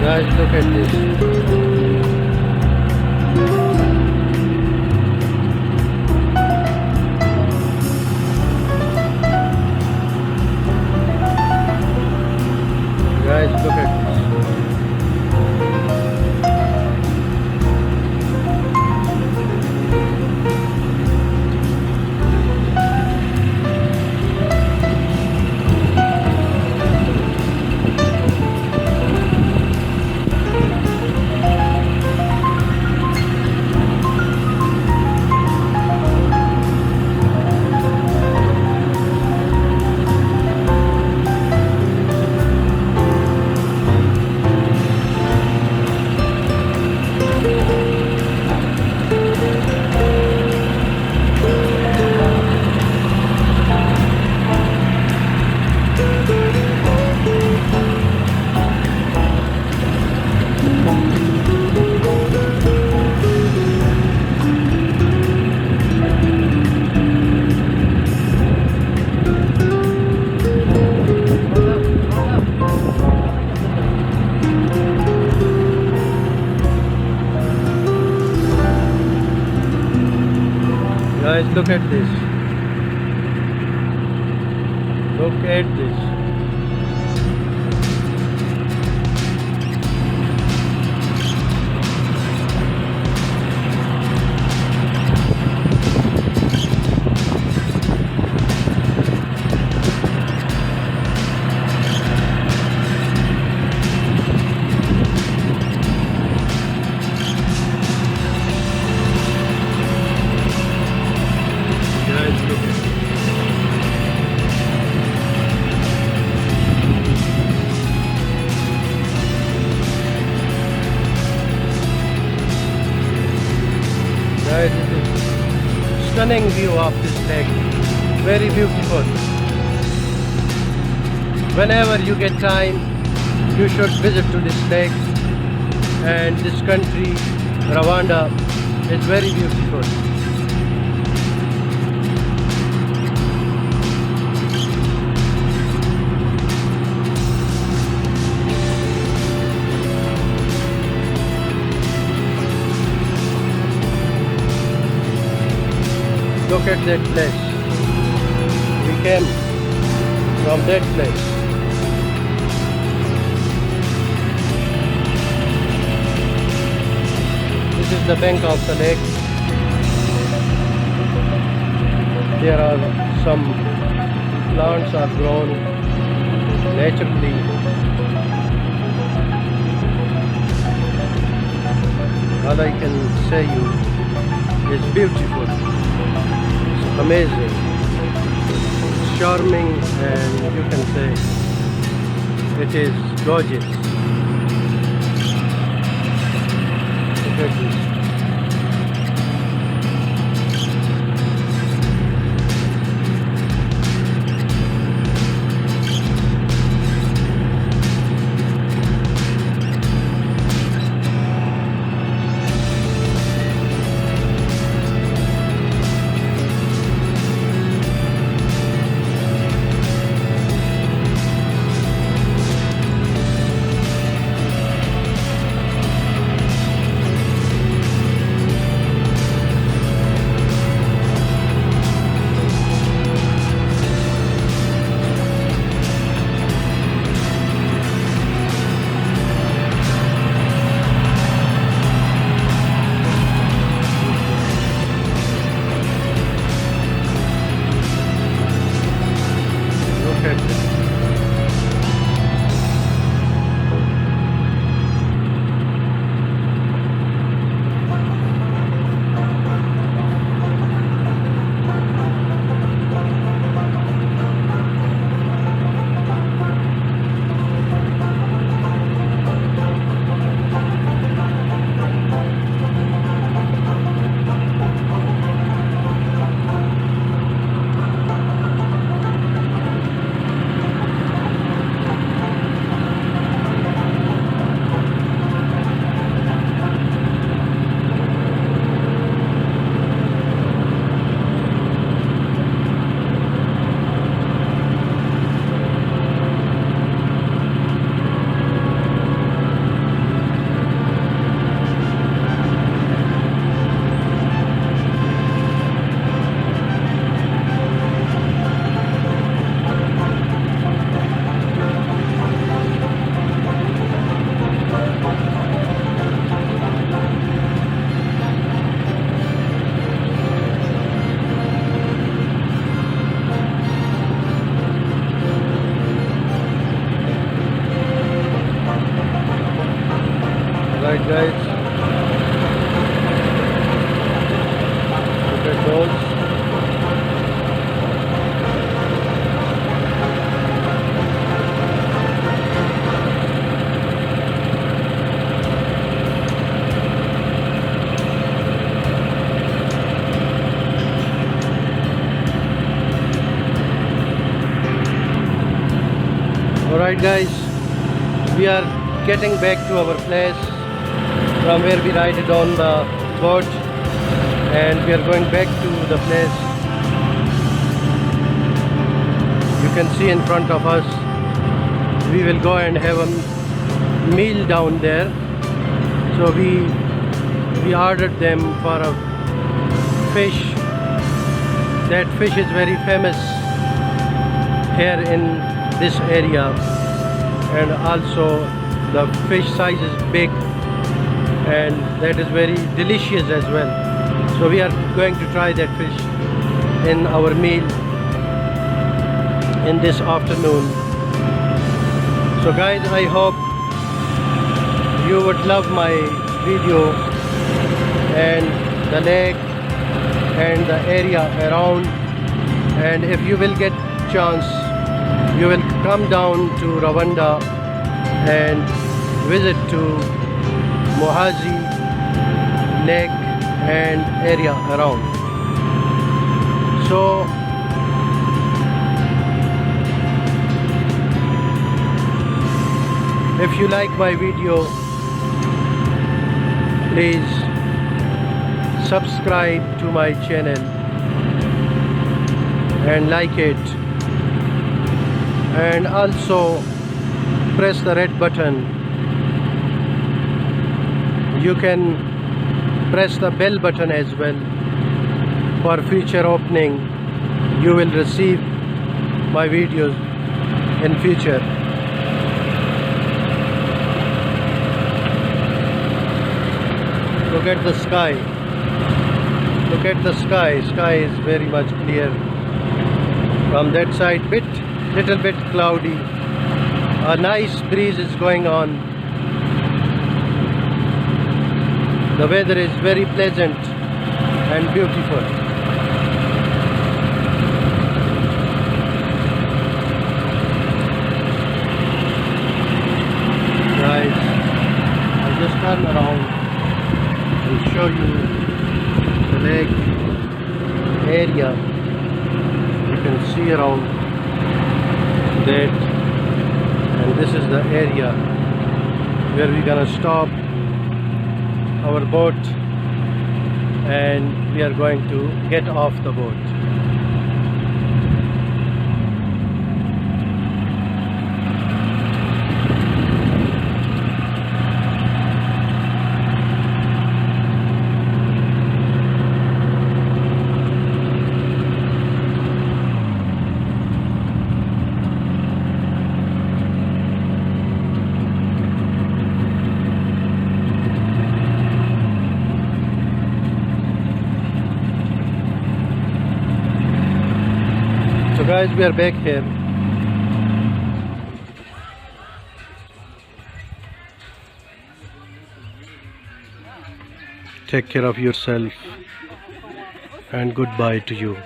Guys, look at this. Guys, look at this. Guys, look at this. Look at this. Guys, look at this. Guys, it is stunning view of this lake. Very beautiful. Whenever you get time, you should visit to this lake. And this country, Rwanda, is very beautiful. Look at that place. We came from that place. This is the bank of the lake. There are some plants are grown naturally. All I can say you is beautiful. Amazing, charming, and you can say it is gorgeous. Look at this. Alright guys, look at those. Alright guys, we are getting back to our place from where we ride it on the boat, and we are going back to the place. You can see in front of us. We will go and have a meal down there. So we ordered them for a fish. That fish is very famous here in this area, and also the fish size is big, and that is very delicious as well. So we are going to try that fish in our meal in this afternoon. So guys, I hope you would love my video and the lake and the area around, and if you will get chance, you will come down to Rawanda and visit to Mohazi Lake and area around. So if you like my video, please subscribe to my channel and like it, and also press the red button. You can press the bell button as well for future opening. You will receive my videos in future. Look at the sky. Look at the sky. Sky is very much clear. From that side, little bit cloudy. A nice breeze is going on. The weather is very pleasant and beautiful. Guys, I'll just turn around and show you the lake area. You can see around that, and this is the area where we're gonna stop our boat, and we are going to get off the boat. So guys, we are back here. Take care of yourself, and goodbye to you.